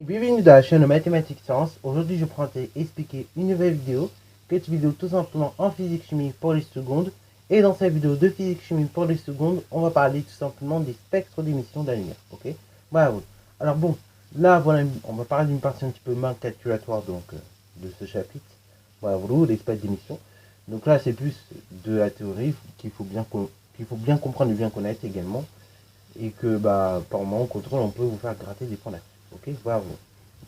Bienvenue dans la chaîne Mathématiques Sciences. Aujourd'hui, je prends à expliquer une nouvelle vidéo. Cette vidéo tout simplement en physique chimie pour les secondes. Et dans cette vidéo de physique chimie pour les secondes, on va parler tout simplement des spectres d'émission de la lumière. Ok. Voilà. Alors bon, là voilà, on va parler d'une partie un petit peu moins calculatoire donc de ce chapitre. Voilà, les spectres d'émission. Donc là, c'est plus de la théorie qu'il faut bien comprendre et bien connaître également. Et que par moment, au contrôle, on peut vous faire gratter des points d'actif. Ok, voilà.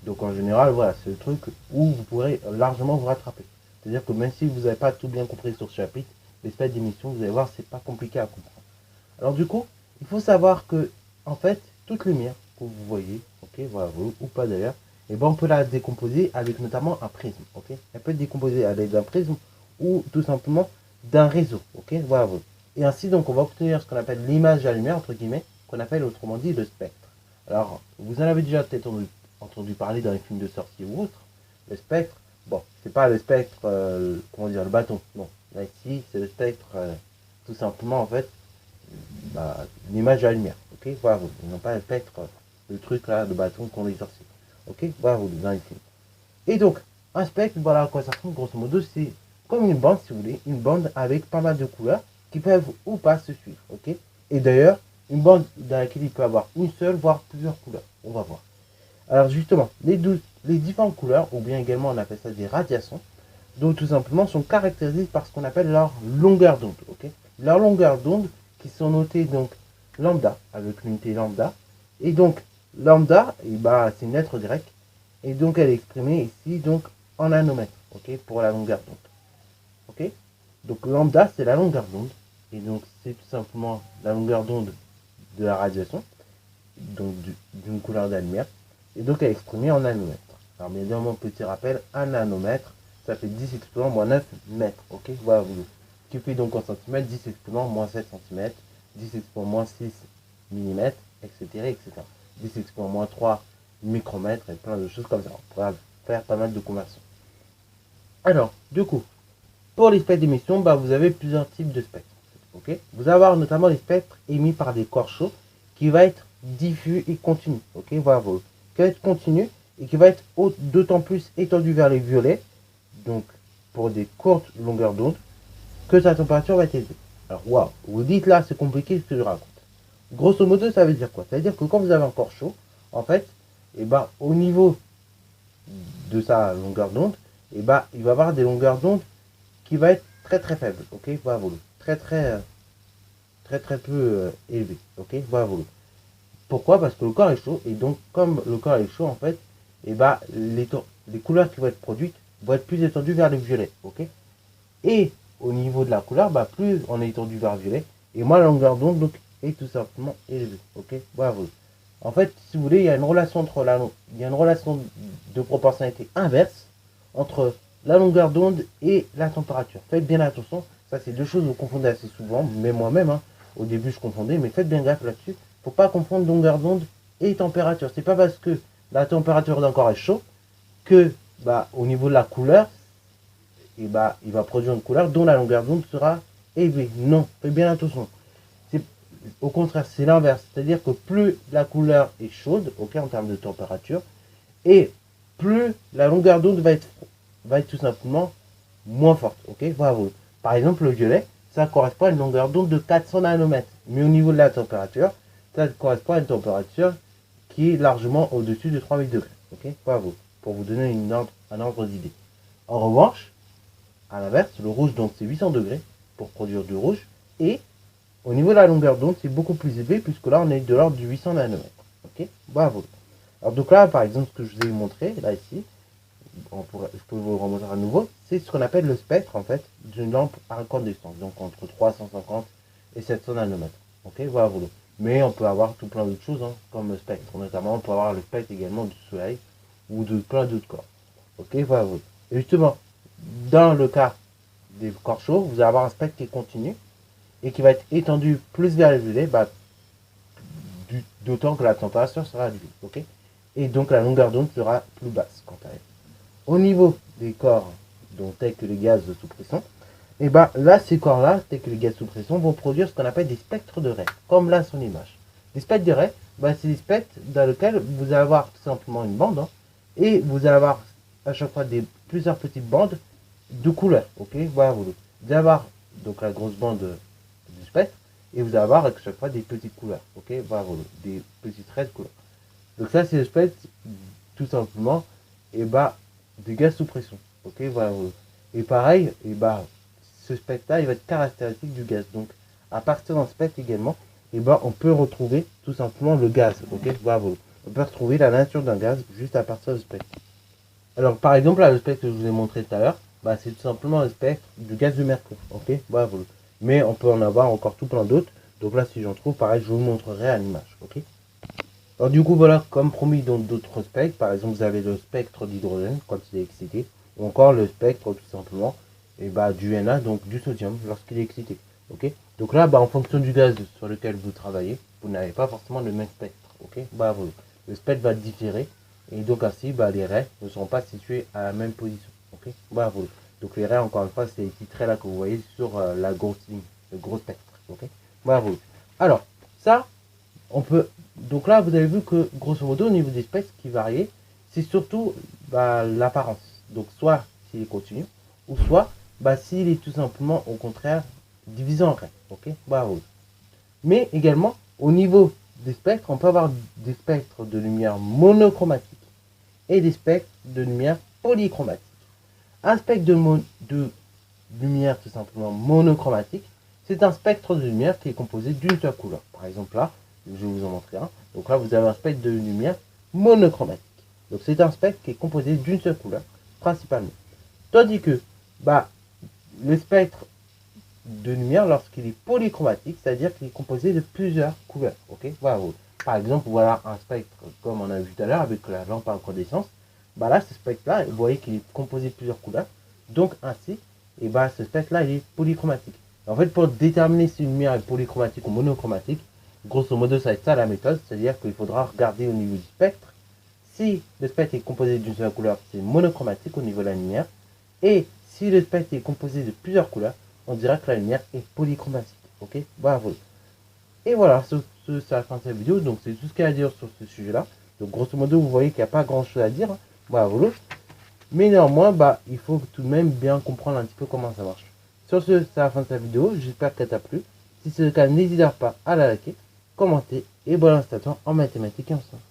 Donc en général, voilà, c'est le truc où vous pourrez largement vous rattraper. C'est-à-dire que même si vous n'avez pas tout bien compris sur ce chapitre, l'espèce d'émission, vous allez voir, c'est pas compliqué à comprendre. Alors du coup, il faut savoir que, en fait, toute lumière que vous voyez, ok, voilà, ou pas d'ailleurs, et on peut la décomposer avec notamment un prisme, ok. Elle peut être décomposée avec d'un prisme ou tout simplement d'un réseau, ok, voilà. Et ainsi, donc, on va obtenir ce qu'on appelle l'image de la lumière, entre guillemets, qu'on appelle autrement dit le spectre. Alors, vous en avez déjà peut-être entendu parler dans les films de sorciers ou autres. Le spectre, bon, c'est pas le spectre, comment dire, le bâton. Non, là ici, c'est le spectre, tout simplement, en fait, l'image de la lumière. Ok, voilà, non pas le spectre, le truc là, le bâton qu'on les sorciers. Ok, voilà, dans les films. Et donc, un spectre, voilà à quoi ça ressemble, grosso modo, c'est comme une bande, si vous voulez, une bande avec pas mal de couleurs qui peuvent ou pas se suivre. Ok, et d'ailleurs, une bande dans laquelle il peut y avoir une seule, voire plusieurs couleurs. On va voir. Alors justement, les différentes couleurs, ou bien également on appelle ça des radiations, donc tout simplement sont caractérisées par ce qu'on appelle leur longueur d'onde. Okay, leur longueur d'onde qui sont notées donc lambda, avec l'unité lambda. Et donc lambda, c'est une lettre grecque. Et donc elle est exprimée ici donc en nanomètres, ok, pour la longueur d'onde. Ok, donc lambda c'est la longueur d'onde. Et donc c'est tout simplement la longueur d'onde de la radiation, donc d'une couleur de la lumière, et donc elle est exprimée en nanomètres. Alors bien évidemment, petit rappel, un nanomètre, ça fait 10 exponent moins 9 mètres, ok, voilà, ce qui fait donc en centimètres, 10 exponent moins 7 cm, 10 exponent moins 6 mm, etc., etc. 10 exponent moins 3 micromètres, et plein de choses comme ça. On pourra faire pas mal de conversions. Alors, du coup, pour les spectres d'émission, vous avez plusieurs types de spectres. Okay, vous allez avoir notamment les spectres émis par des corps chauds qui va être diffus et continu. Ok, voilà, qui va être continu et qui va être d'autant plus étendu vers les violets, donc pour des courtes longueurs d'onde, que sa température va être élevée. Alors, waouh, vous dites là, c'est compliqué ce que je raconte. Grosso modo, ça veut dire quoi? Ça veut dire que quand vous avez un corps chaud, en fait, au niveau de sa longueur d'onde, il va avoir des longueurs d'onde qui va être très très faible, ok, voilà, très peu élevé, ok, voilà. Pourquoi? Parce que le corps est chaud, et donc comme le corps est chaud, en fait, les couleurs qui vont être produites vont être plus étendues vers le violet, ok. Et au niveau de la couleur, plus on est étendu vers le violet, et moins la longueur d'onde donc est tout simplement élevée, ok, voilà. En fait, si vous voulez, il y a une relation de proportionnalité inverse entre la longueur d'onde et la température. Faites bien attention, ça c'est deux choses que vous confondez assez souvent, mais moi-même, au début je confondais, mais faites bien gaffe là-dessus. Il ne faut pas confondre longueur d'onde et température. C'est pas parce que la température d'un corps est chaud que au niveau de la couleur, il va produire une couleur dont la longueur d'onde sera élevée. Non, faites bien attention. Au contraire, c'est l'inverse. C'est-à-dire que plus la couleur est chaude, ok, en termes de température, et plus la longueur d'onde va être tout simplement moins forte, ok, voilà. Par exemple, le violet, ça correspond à une longueur d'onde de 400 nanomètres. Mais au niveau de la température, ça correspond à une température qui est largement au-dessus de 3000 degrés, ok, voilà, pour vous donner un ordre d'idée. En revanche, à l'inverse, le rouge, donc c'est 800 degrés pour produire du rouge, et au niveau de la longueur d'onde, c'est beaucoup plus élevé, puisque là, on est de l'ordre du 800 nanomètres, ok, bravo. Alors donc là, par exemple, ce que je vous ai montré, là ici, je peux vous le remontrer à nouveau, c'est ce qu'on appelle le spectre, en fait, d'une lampe à incandescence, donc entre 350 et 700 nanomètres, ok, voilà. Mais on peut avoir tout plein d'autres choses, comme le spectre, notamment on peut avoir le spectre également du soleil, ou de plein d'autres corps, ok, voilà. Et justement, dans le cas des corps chauds, vous allez avoir un spectre qui est continu, et qui va être étendu plus vers les violet, d'autant que la température sera réduite, ok. Et donc la longueur d'onde sera plus basse quant à elle. Au niveau des corps, tels que les gaz sous pression, Et bah là, ces corps-là, tels que les gaz sous pression, vont produire ce qu'on appelle des spectres de Rayet, comme là sur l'image. Les spectres de Rayet, bah, c'est des spectres dans lesquels vous allez avoir tout simplement une bande, hein, et vous allez avoir à chaque fois plusieurs petites bandes de couleurs. Ok, voilà, vous allez avoir donc la grosse bande du spectre, et vous allez avoir à chaque fois des petites couleurs. Ok, voilà, des petits traits de couleurs. Donc ça, c'est le spectre tout simplement et bah, des gaz sous pression. Ok, voilà. Et pareil, et bah, ce spectre-là, il va être caractéristique du gaz. Donc, à partir d'un spectre également, et bah, on peut retrouver tout simplement le gaz. Ok, voilà. On peut retrouver la nature d'un gaz juste à partir du spectre. Alors, par exemple, là, le spectre que je vous ai montré tout à l'heure, bah, c'est tout simplement le spectre du gaz de mercure. Ok, voilà. Mais on peut en avoir encore tout plein d'autres. Donc là, si j'en trouve, pareil, je vous montrerai à l'image. Ok. Alors du coup, voilà, comme promis dans d'autres spectres, par exemple, vous avez le spectre d'hydrogène quand il est excité, ou encore le spectre tout simplement et bah, du Na, donc du sodium, lorsqu'il est excité. Ok. Donc là, bah, en fonction du gaz sur lequel vous travaillez, vous n'avez pas forcément le même spectre. Ok. Bah, le spectre va différer, et donc ainsi, bah, les raies ne seront pas situés à la même position. Ok. Bah, donc les raies, encore une fois, c'est les petits traits là que vous voyez sur la grosse ligne, le gros spectre. Ok. Bah, alors, ça, on peut. Donc là, vous avez vu que, grosso modo, au niveau des spectres, ce qui variait, c'est surtout bah, l'apparence. Donc, soit s'il est continu, ou soit bah, s'il est tout simplement, au contraire, divisé en raies. Ok, bah, oui. Mais également, au niveau des spectres, on peut avoir des spectres de lumière monochromatiques et des spectres de lumière polychromatique. Un spectre de lumière tout simplement monochromatique, c'est un spectre de lumière qui est composé d'une seule couleur. Par exemple là, je vais vous en montrer un. Donc là, vous avez un spectre de lumière monochromatique. Donc c'est un spectre qui est composé d'une seule couleur, principalement. Tandis que bah, le spectre de lumière, lorsqu'il est polychromatique, c'est-à-dire qu'il est composé de plusieurs couleurs. Ok, voilà. Par exemple, voilà un spectre comme on a vu tout à l'heure avec la lampe à incandescence. Bah là, ce spectre-là, vous voyez qu'il est composé de plusieurs couleurs. Donc ainsi, et bah, ce spectre-là, il est polychromatique. En fait, pour déterminer si une lumière est polychromatique ou monochromatique, grosso modo, ça va être ça la méthode. C'est-à-dire qu'il faudra regarder au niveau du spectre. Si le spectre est composé d'une seule couleur, c'est monochromatique au niveau de la lumière. Et si le spectre est composé de plusieurs couleurs, on dirait que la lumière est polychromatique. Ok, bravo. Et voilà, c'est la fin de cette vidéo. Donc c'est tout ce qu'il y a à dire sur ce sujet-là. Donc grosso modo, vous voyez qu'il n'y a pas grand-chose à dire. Bravo. Mais néanmoins, bah, il faut tout de même bien comprendre un petit peu comment ça marche. Sur ce, c'est la fin de cette vidéo. J'espère qu'elle t'a plu. Si c'est le cas, n'hésite pas à la liker, commenter et bonne installation en mathématiques et en sciences.